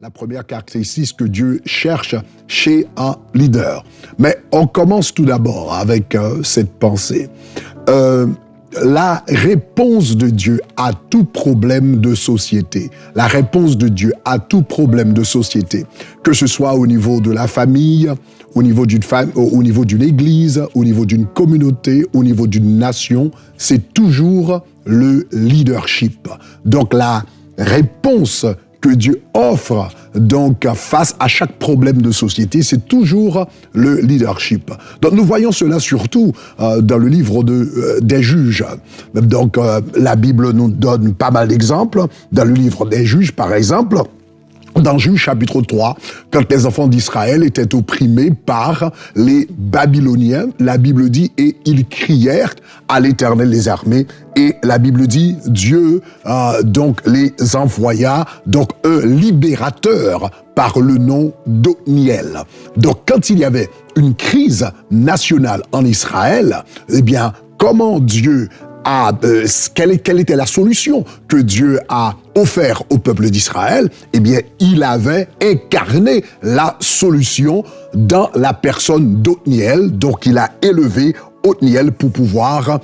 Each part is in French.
la première caractéristique que Dieu cherche chez un leader. Mais on commence tout d'abord avec cette pensée. La réponse de Dieu à tout problème de société, la réponse de Dieu à tout problème de société, que ce soit au niveau de la famille, au niveau d'une église, au niveau d'une communauté, au niveau d'une nation, c'est toujours le leadership. Donc la réponse que Dieu offre donc face à chaque problème de société, c'est toujours le leadership. Donc nous voyons cela surtout dans le livre des Juges. Donc la Bible nous donne pas mal d'exemples. Dans le livre des Juges, par exemple, dans Juges chapitre 3, quand les enfants d'Israël étaient opprimés par les Babyloniens, la Bible dit « Et ils crièrent à l'Éternel des armées ». Et la Bible dit « Dieu donc les envoya donc un libérateur par le nom d'Othniel ». Donc quand il y avait une crise nationale en Israël, eh bien comment Dieu quelle était la solution que Dieu a offert au peuple d'Israël? Eh bien, il avait incarné la solution dans la personne d'Othniel, donc il a élevé Othniel pour pouvoir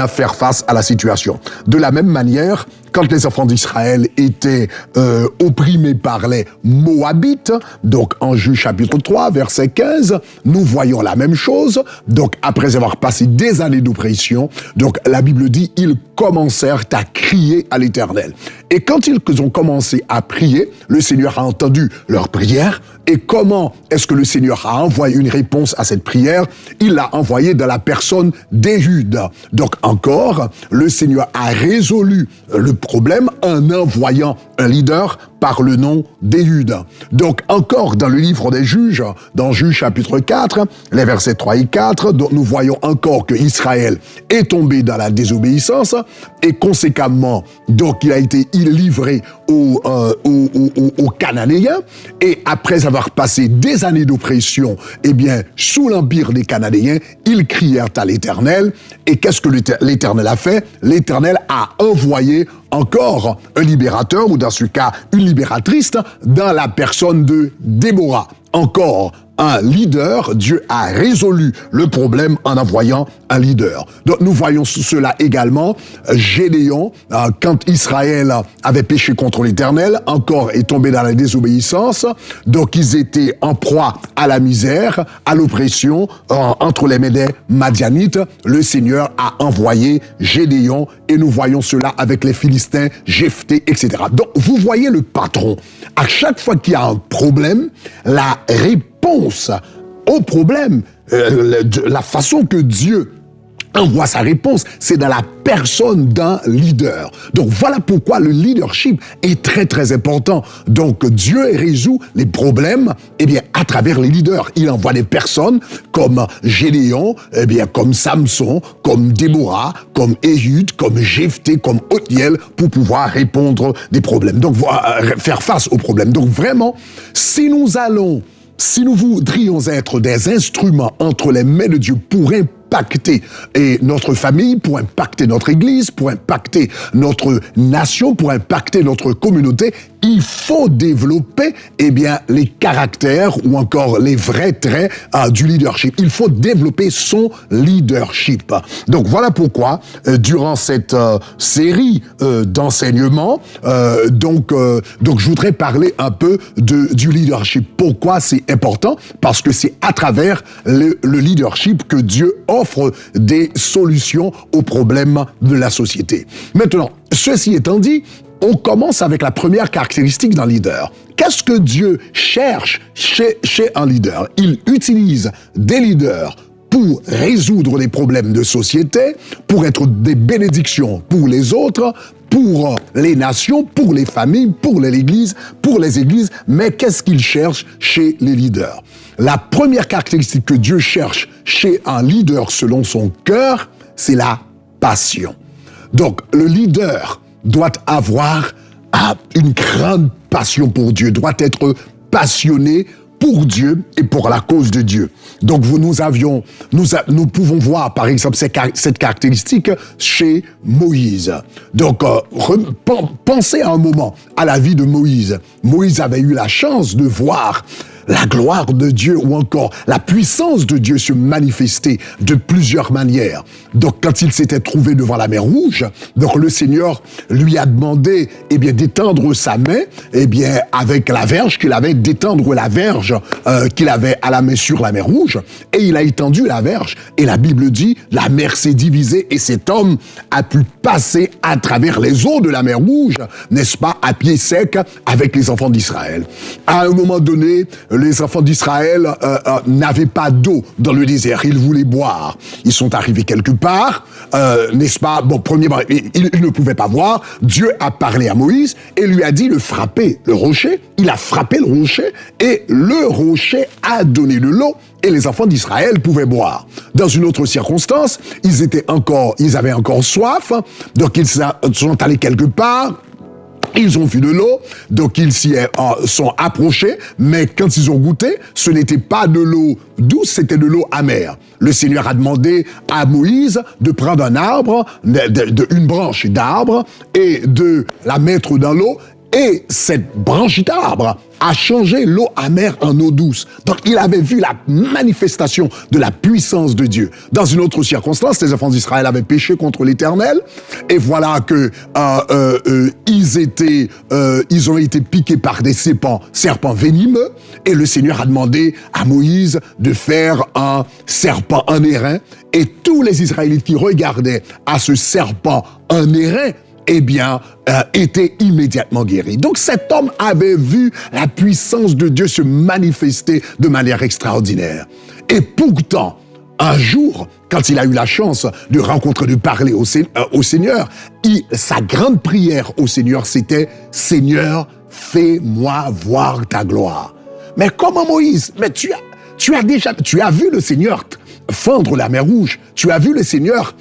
faire face à la situation. De la même manière, quand les enfants d'Israël étaient opprimés par les Moabites, donc en Juges chapitre 3, verset 15, nous voyons la même chose. Donc après avoir passé des années d'oppression, donc la Bible dit, ils commencèrent à crier à l'Éternel. Et quand ils ont commencé à prier, le Seigneur a entendu leur prière. Et comment est-ce que le Seigneur a envoyé une réponse à cette prière? Il l'a envoyé dans la personne d'Éhud. Donc encore, le Seigneur a résolu le problème en envoyant un leader par le nom d'Éhud. Donc encore dans le livre des Juges, dans Juges chapitre 4, les versets 3 et 4, donc nous voyons encore que Israël est tombé dans la désobéissance et conséquemment, donc il a été livré aux Cananéens et après avoir passé des années d'oppression, sous l'empire des Cananéens, ils crièrent à l'Éternel. Et qu'est-ce que l'Éternel a fait? L'Éternel a envoyé encore un libérateur, ou dans ce cas, une libératrice, dans la personne de Déborah. Encore un leader, Dieu a résolu le problème en envoyant un leader. Donc nous voyons cela également, Gédéon, quand Israël avait péché contre l'Éternel, encore est tombé dans la désobéissance, donc ils étaient en proie à la misère, à l'oppression, entre les Madianites, le Seigneur a envoyé Gédéon, et nous voyons cela avec les Philistins, Jephthé, etc. Donc vous voyez le patron. À chaque fois qu'il y a un problème, la réponse au problème, la façon que Dieu envoie sa réponse, c'est dans la personne d'un leader. Donc voilà pourquoi le leadership est très très important. Donc Dieu résout les problèmes à travers les leaders. Il envoie des personnes comme Gédéon, comme Samson, comme Déborah, comme Éhud, comme Jephthé, comme Othniel pour pouvoir répondre des problèmes. Donc faire face aux problèmes. Donc vraiment, si nous voudrions être des instruments entre les mains de Dieu pour impacter notre famille, pour impacter notre église, pour impacter notre nation, pour impacter notre communauté, il faut développer les caractères ou encore les vrais traits du leadership. Il faut développer son leadership. Donc voilà pourquoi, durant cette série d'enseignements, donc je voudrais parler un peu du leadership. Pourquoi c'est important? Parce que c'est à travers le leadership que Dieu offre des solutions aux problèmes de la société. Maintenant, ceci étant dit, on commence avec la première caractéristique d'un leader. Qu'est-ce que Dieu cherche chez un leader? Il utilise des leaders pour résoudre les problèmes de société, pour être des bénédictions pour les autres, pour les nations, pour les familles, pour l'Église, mais qu'est-ce qu'il cherche chez les leaders? La première caractéristique que Dieu cherche chez un leader selon son cœur, c'est la passion. Donc le leader doit avoir une grande passion pour Dieu, doit être passionné pour Dieu et pour la cause de Dieu. Donc nous pouvons voir par exemple cette caractéristique chez Moïse. Donc pensez un moment à la vie de Moïse. Moïse avait eu la chance de voir la gloire de Dieu ou encore la puissance de Dieu se manifester de plusieurs manières. Donc, quand il s'était trouvé devant la mer Rouge, donc le Seigneur lui a demandé, d'étendre sa main, avec la verge qu'il avait, d'étendre la verge qu'il avait à la main sur la mer Rouge, et il a étendu la verge, et la Bible dit, la mer s'est divisée, et cet homme a pu passer à travers les eaux de la mer Rouge, n'est-ce pas, à pied sec, avec les enfants d'Israël. À un moment donné, les enfants d'Israël n'avaient pas d'eau dans le désert, ils voulaient boire. Ils sont arrivés quelque part, n'est-ce pas? Bon, premièrement, ils ne pouvaient pas boire. Dieu a parlé à Moïse et lui a dit de frapper le rocher. Il a frappé le rocher et le rocher a donné de l'eau et les enfants d'Israël pouvaient boire. Dans une autre circonstance, ils avaient encore soif, donc ils sont allés quelque part. Ils ont vu de l'eau, donc ils s'y sont approchés, mais quand ils ont goûté, ce n'était pas de l'eau douce, c'était de l'eau amère. Le Seigneur a demandé à Moïse de prendre un arbre, une branche d'arbre, et de la mettre dans l'eau, et cette branche d'arbre a changé l'eau amère en eau douce. Donc, il avait vu la manifestation de la puissance de Dieu. Dans une autre circonstance, les enfants d'Israël avaient péché contre l'Éternel, et voilà que ils ont été piqués par des serpents venimeux, et le Seigneur a demandé à Moïse de faire un serpent en airain, et tous les Israélites qui regardaient à ce serpent en airain, était immédiatement guéri. Donc cet homme avait vu la puissance de Dieu se manifester de manière extraordinaire. Et pourtant, un jour, quand il a eu la chance de rencontrer, de parler au Seigneur, sa grande prière au Seigneur, c'était « Seigneur, fais-moi voir ta gloire ». Mais comment Moïse? Mais tu as vu le Seigneur fendre la mer Rouge. Tu as vu le Seigneur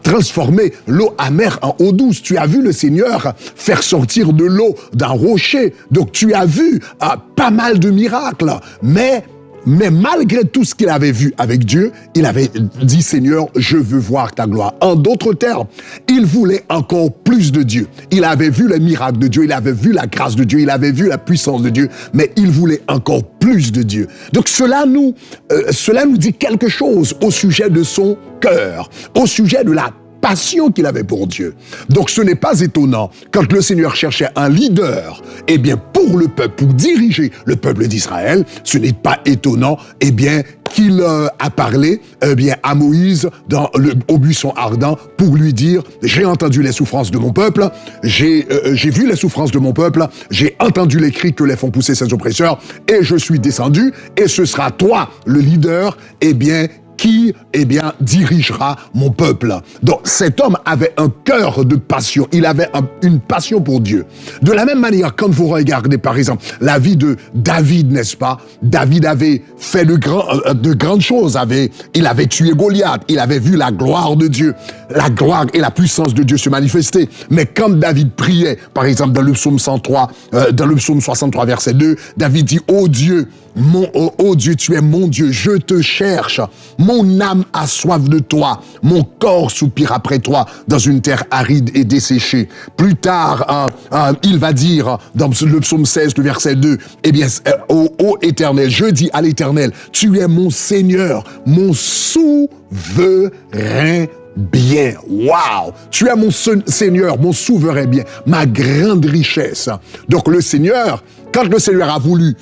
transformer l'eau amère en eau douce. Tu as vu le Seigneur faire sortir de l'eau d'un rocher. Donc tu as vu pas mal de miracles. Mais malgré tout ce qu'il avait vu avec Dieu, il avait dit, Seigneur, je veux voir ta gloire. En d'autres termes, il voulait encore plus de Dieu. Il avait vu les miracles de Dieu, il avait vu la grâce de Dieu, il avait vu la puissance de Dieu, mais il voulait encore plus de Dieu. Donc cela nous dit quelque chose au sujet de son cœur, au sujet de la passion qu'il avait pour Dieu. Donc ce n'est pas étonnant quand le Seigneur cherchait un leader, pour le peuple, pour diriger le peuple d'Israël, ce n'est pas étonnant, qu'il a parlé à Moïse au buisson ardent pour lui dire « J'ai entendu les souffrances de mon peuple, j'ai vu les souffrances de mon peuple, j'ai entendu les cris que les font pousser ses oppresseurs et je suis descendu et ce sera toi le leader, qui, dirigera mon peuple. » Donc, cet homme avait un cœur de passion. Il avait une passion pour Dieu. De la même manière, quand vous regardez, par exemple, la vie de David, n'est-ce pas? David avait fait de grandes choses. Il avait tué Goliath. Il avait vu la gloire de Dieu. La gloire et la puissance de Dieu se manifester. Mais quand David priait, par exemple, dans le psaume 63, verset 2, David dit, « Oh Dieu, oh Dieu, tu es mon Dieu, je te cherche. Mon âme a soif de toi, mon corps soupire après toi dans une terre aride et desséchée. » Plus tard, il va dire dans le psaume 16, le verset 2, ô Éternel, je dis à l'Éternel, tu es mon Seigneur, mon souverain bien. Waouh! Tu es mon Seigneur, mon souverain bien, ma grande richesse. Donc le Seigneur, quand le Seigneur a voulu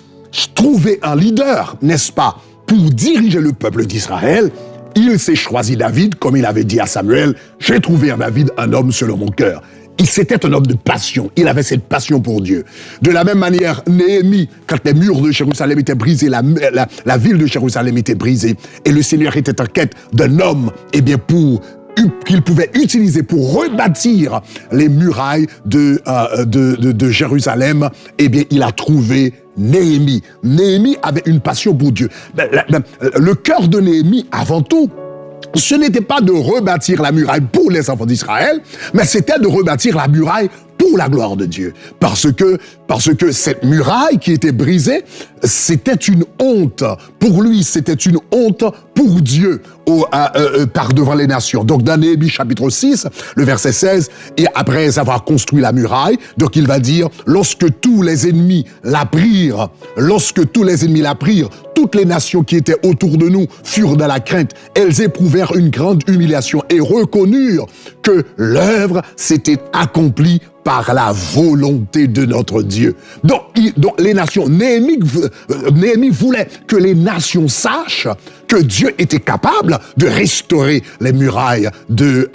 trouver un leader, n'est-ce pas, pour diriger le peuple d'Israël, il s'est choisi David, comme il avait dit à Samuel, « J'ai trouvé en David un homme selon mon cœur. » C'était un homme de passion, il avait cette passion pour Dieu. De la même manière, Néhémie, quand les murs de Jérusalem étaient brisés, la ville de Jérusalem était brisée, et le Seigneur était en quête d'un homme, qu'il pouvait utiliser pour rebâtir les murailles de Jérusalem, il a trouvé Néhémie. Néhémie avait une passion pour Dieu. Le cœur de Néhémie, avant tout, ce n'était pas de rebâtir la muraille pour les enfants d'Israël, mais c'était de rebâtir la muraille pour la gloire de Dieu. Parce que cette muraille qui était brisée, c'était une honte. Pour lui, c'était une honte pour Dieu par devant les nations. Donc dans Néhémie chapitre 6, le verset 16, et après avoir construit la muraille, donc il va dire, lorsque tous les ennemis la prirent, toutes les nations qui étaient autour de nous furent dans la crainte. Elles éprouvèrent une grande humiliation et reconnurent que l'œuvre s'était accomplie par la volonté de notre Dieu. Donc les nations, Néhémie voulait que les nations sachent que Dieu était capable de restaurer les murailles de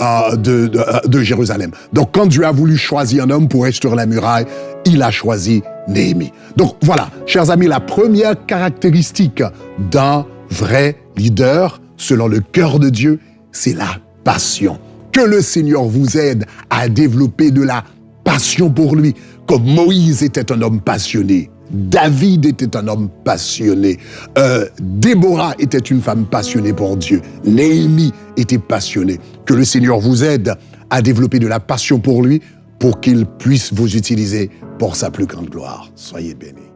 Jérusalem. Donc quand Dieu a voulu choisir un homme pour restaurer la muraille, il a choisi Néhémie. Donc voilà, chers amis, la première caractéristique d'un vrai leader, selon le cœur de Dieu, c'est la passion. Que le Seigneur vous aide à développer de la passion pour lui, comme Moïse était un homme passionné, David était un homme passionné, Déborah était une femme passionnée pour Dieu, Néhémie était passionné. Que le Seigneur vous aide à développer de la passion pour lui, pour qu'il puisse vous utiliser pour sa plus grande gloire. Soyez bénis.